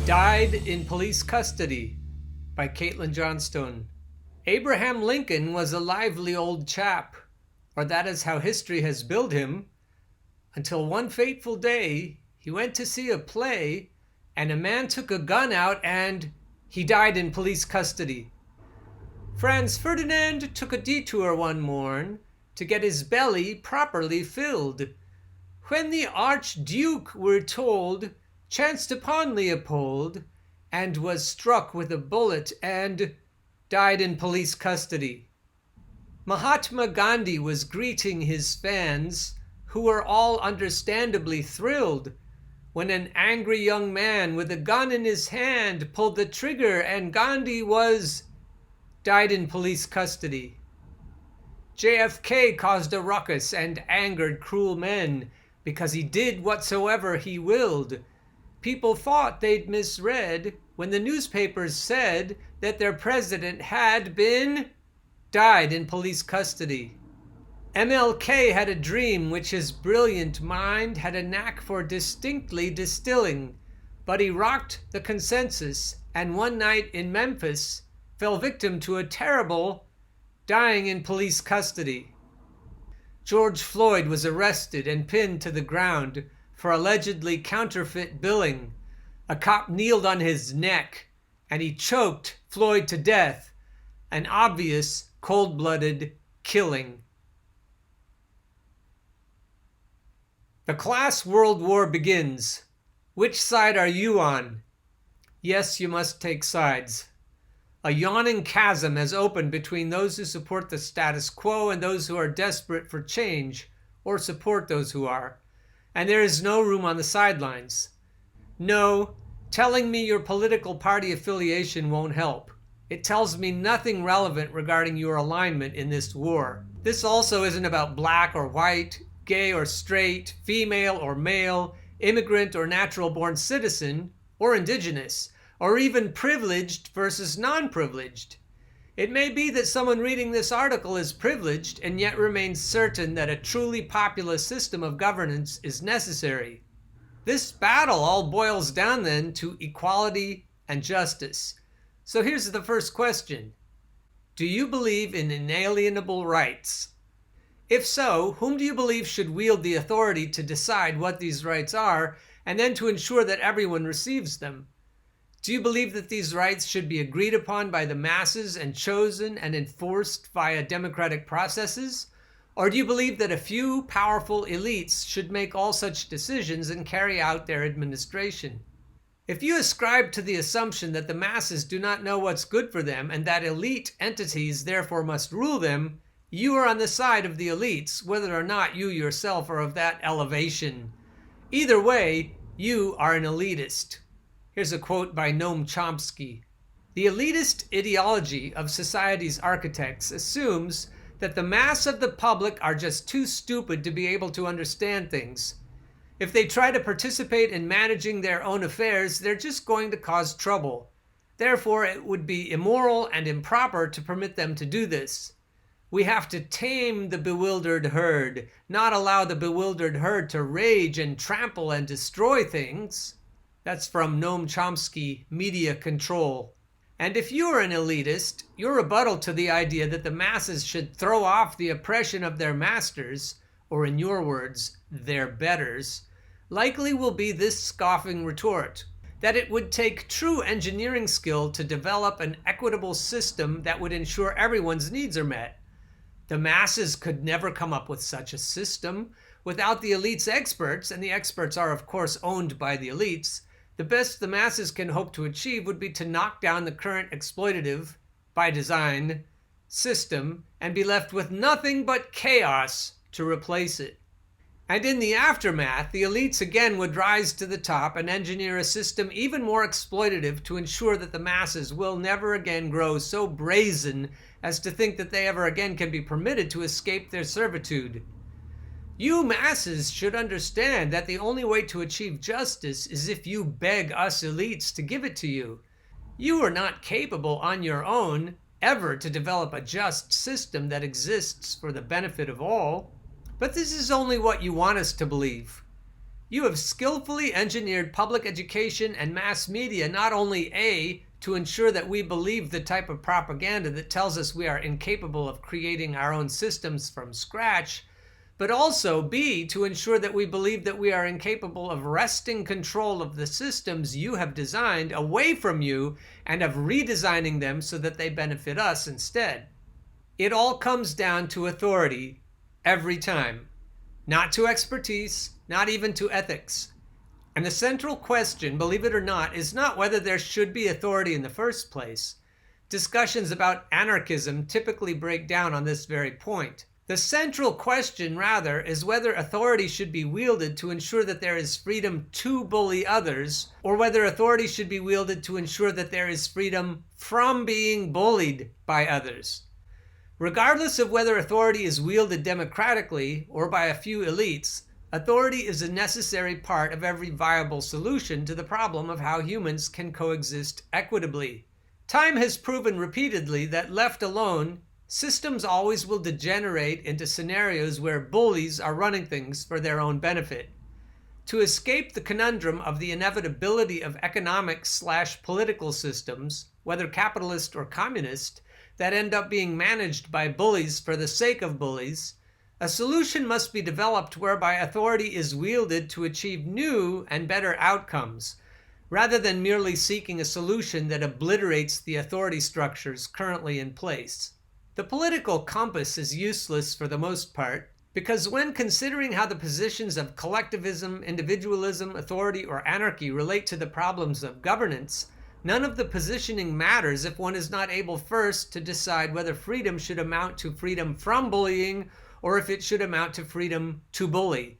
Died in Police Custody by Caitlin Johnstone. Abraham Lincoln was a lively old chap, or that is how history has billed him, until one fateful day he went to see a play and a man took a gun out and he died in police custody. Franz Ferdinand took a detour one morn to get his belly properly filled, when the Archduke, we're told, chanced upon Leopold and was struck with a bullet and died in police custody. Mahatma Gandhi was greeting his fans, who were all understandably thrilled, when an angry young man with a gun in his hand pulled the trigger and Gandhi died in police custody. JFK caused a ruckus and angered cruel men because he did whatsoever he willed. People thought they'd misread when the newspapers said that their president had died in police custody. MLK had a dream which his brilliant mind had a knack for distinctly distilling, but he rocked the consensus and one night in Memphis fell victim to a terrible dying in police custody. George Floyd was arrested and pinned to the ground for allegedly counterfeit billing. A cop kneeled on his neck and he choked Floyd to death, an obvious cold-blooded killing. The class world war begins. Which side are you on? Yes, you must take sides. A yawning chasm has opened between those who support the status quo and those who are desperate for change, or support those who are. And there is no room on the sidelines. No, telling me your political party affiliation won't help. It tells me nothing relevant regarding your alignment in this war. This also isn't about black or white, gay or straight, female or male, immigrant or natural-born citizen, or indigenous, or even privileged versus non-privileged. It may be that someone reading this article is privileged and yet remains certain that a truly populist system of governance is necessary. This battle all boils down then to equality and justice. So here's the first question. Do you believe in inalienable rights? If so, whom do you believe should wield the authority to decide what these rights are and then to ensure that everyone receives them? Do you believe that these rights should be agreed upon by the masses and chosen and enforced via democratic processes? Or do you believe that a few powerful elites should make all such decisions and carry out their administration? If you ascribe to the assumption that the masses do not know what's good for them and that elite entities therefore must rule them, you are on the side of the elites, whether or not you yourself are of that elevation. Either way, you are an elitist. Here's a quote by Noam Chomsky. The elitist ideology of society's architects assumes that the mass of the public are just too stupid to be able to understand things. If they try to participate in managing their own affairs, they're just going to cause trouble. Therefore, it would be immoral and improper to permit them to do this. We have to tame the bewildered herd, not allow the bewildered herd to rage and trample and destroy things. That's from Noam Chomsky, Media Control. And if you're an elitist, your rebuttal to the idea that the masses should throw off the oppression of their masters, or in your words, their betters, likely will be this scoffing retort, that it would take true engineering skill to develop an equitable system that would ensure everyone's needs are met. The masses could never come up with such a system without the elite's experts, and the experts are of course owned by the elites. The best the masses can hope to achieve would be to knock down the current exploitative, by design, system and be left with nothing but chaos to replace it. And in the aftermath, the elites again would rise to the top and engineer a system even more exploitative to ensure that the masses will never again grow so brazen as to think that they ever again can be permitted to escape their servitude. You masses should understand that the only way to achieve justice is if you beg us elites to give it to you. You are not capable on your own ever to develop a just system that exists for the benefit of all. But this is only what you want us to believe. You have skillfully engineered public education and mass media not only A, to ensure that we believe the type of propaganda that tells us we are incapable of creating our own systems from scratch, but also B, to ensure that we believe that we are incapable of wresting control of the systems you have designed away from you and of redesigning them so that they benefit us instead. It all comes down to authority every time, not to expertise, not even to ethics. And the central question, believe it or not, is not whether there should be authority in the first place. Discussions about anarchism typically break down on this very point. The central question, rather, is whether authority should be wielded to ensure that there is freedom to bully others, or whether authority should be wielded to ensure that there is freedom from being bullied by others. Regardless of whether authority is wielded democratically or by a few elites, authority is a necessary part of every viable solution to the problem of how humans can coexist equitably. Time has proven repeatedly that left alone, systems always will degenerate into scenarios where bullies are running things for their own benefit. To escape the conundrum of the inevitability of economic/political systems, whether capitalist or communist, that end up being managed by bullies for the sake of bullies, a solution must be developed whereby authority is wielded to achieve new and better outcomes, rather than merely seeking a solution that obliterates the authority structures currently in place. The political compass is useless for the most part, because when considering how the positions of collectivism, individualism, authority, or anarchy relate to the problems of governance, none of the positioning matters if one is not able first to decide whether freedom should amount to freedom from bullying or if it should amount to freedom to bully.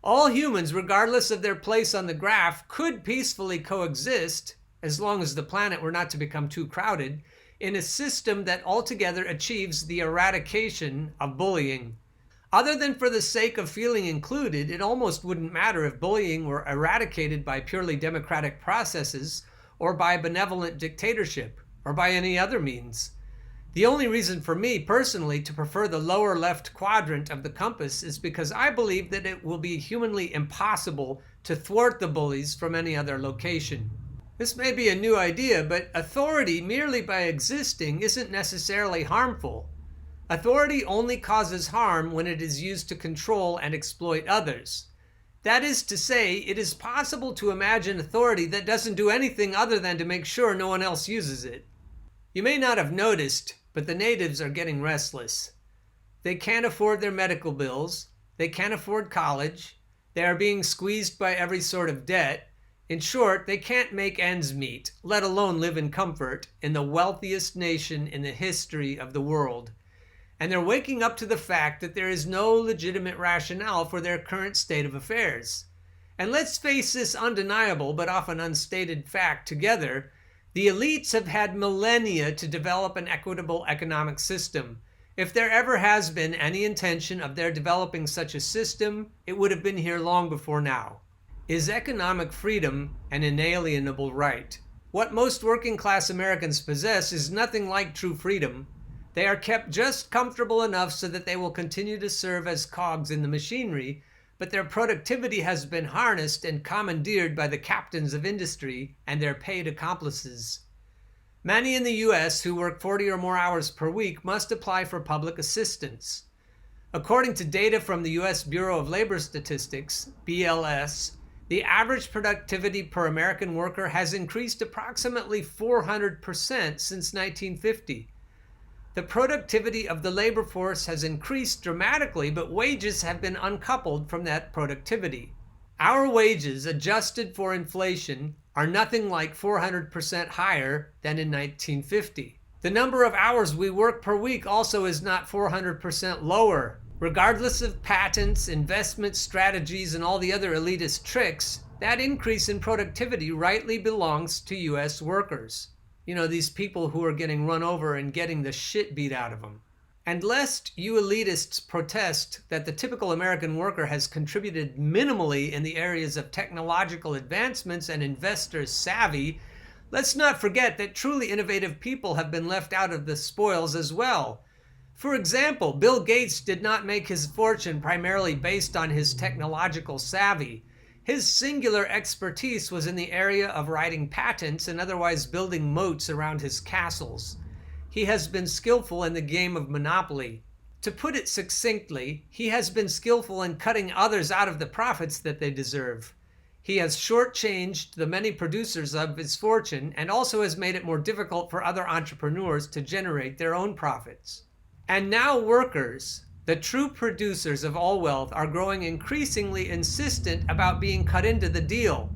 All humans, regardless of their place on the graph, could peacefully coexist, as long as the planet were not to become too crowded, in a system that altogether achieves the eradication of bullying. Other than for the sake of feeling included, it almost wouldn't matter if bullying were eradicated by purely democratic processes, or by benevolent dictatorship, or by any other means. The only reason for me personally to prefer the lower left quadrant of the compass is because I believe that it will be humanly impossible to thwart the bullies from any other location. This may be a new idea, but authority merely by existing isn't necessarily harmful. Authority only causes harm when it is used to control and exploit others. That is to say, it is possible to imagine authority that doesn't do anything other than to make sure no one else uses it. You may not have noticed, but the natives are getting restless. They can't afford their medical bills. They can't afford college. They are being squeezed by every sort of debt. In short, they can't make ends meet, let alone live in comfort, in the wealthiest nation in the history of the world. And they're waking up to the fact that there is no legitimate rationale for their current state of affairs. And let's face this undeniable but often unstated fact together. The elites have had millennia to develop an equitable economic system. If there ever has been any intention of their developing such a system, it would have been here long before now. Is economic freedom an inalienable right? What most working class Americans possess is nothing like true freedom. They are kept just comfortable enough so that they will continue to serve as cogs in the machinery, but their productivity has been harnessed and commandeered by the captains of industry and their paid accomplices. Many in the U.S. who work 40 or more hours per week must apply for public assistance. According to data from the U.S. Bureau of Labor Statistics, BLS, the average productivity per American worker has increased approximately 400% since 1950. The productivity of the labor force has increased dramatically, but wages have been uncoupled from that productivity. Our wages, adjusted for inflation, are nothing like 400% higher than in 1950. The number of hours we work per week also is not 400% lower. Regardless of patents, investment strategies, and all the other elitist tricks, that increase in productivity rightly belongs to U.S. workers. You know, these people who are getting run over and getting the shit beat out of them. And lest you elitists protest that the typical American worker has contributed minimally in the areas of technological advancements and investor savvy, let's not forget that truly innovative people have been left out of the spoils as well. For example, Bill Gates did not make his fortune primarily based on his technological savvy. His singular expertise was in the area of writing patents and otherwise building moats around his castles. He has been skillful in the game of Monopoly. To put it succinctly, he has been skillful in cutting others out of the profits that they deserve. He has shortchanged the many producers of his fortune and also has made it more difficult for other entrepreneurs to generate their own profits. And now workers, the true producers of all wealth, are growing increasingly insistent about being cut into the deal.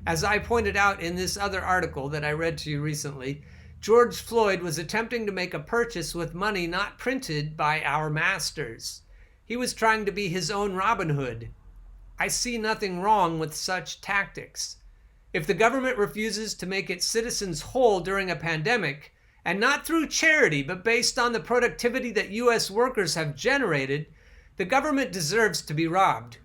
As I pointed out in this other article that I read to you recently, George Floyd was attempting to make a purchase with money not printed by our masters. He was trying to be his own Robin Hood. I see nothing wrong with such tactics. If the government refuses to make its citizens whole during a pandemic, and not through charity, but based on the productivity that U.S. workers have generated, the government deserves to be robbed.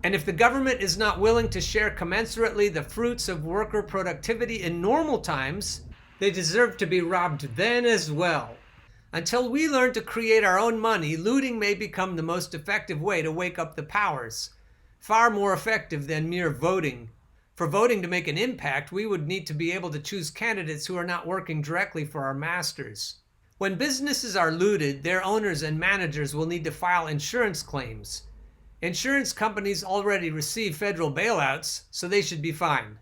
And if the government is not willing to share commensurately the fruits of worker productivity in normal times, they deserve to be robbed then as well. Until we learn to create our own money, looting may become the most effective way to wake up the powers. Far more effective than mere voting. For voting to make an impact, we would need to be able to choose candidates who are not working directly for our masters. When businesses are looted, their owners and managers will need to file insurance claims. Insurance companies already receive federal bailouts, so they should be fine.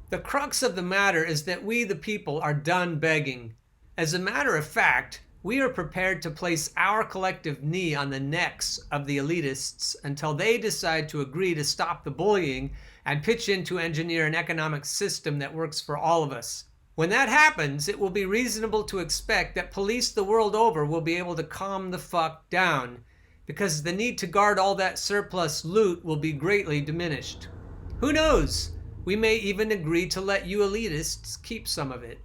The crux of the matter is that we, the people, are done begging. As a matter of fact, we are prepared to place our collective knee on the necks of the elitists until they decide to agree to stop the bullying and pitch in to engineer an economic system that works for all of us. When that happens, it will be reasonable to expect that police the world over will be able to calm the fuck down, because the need to guard all that surplus loot will be greatly diminished. Who knows? We may even agree to let you elitists keep some of it.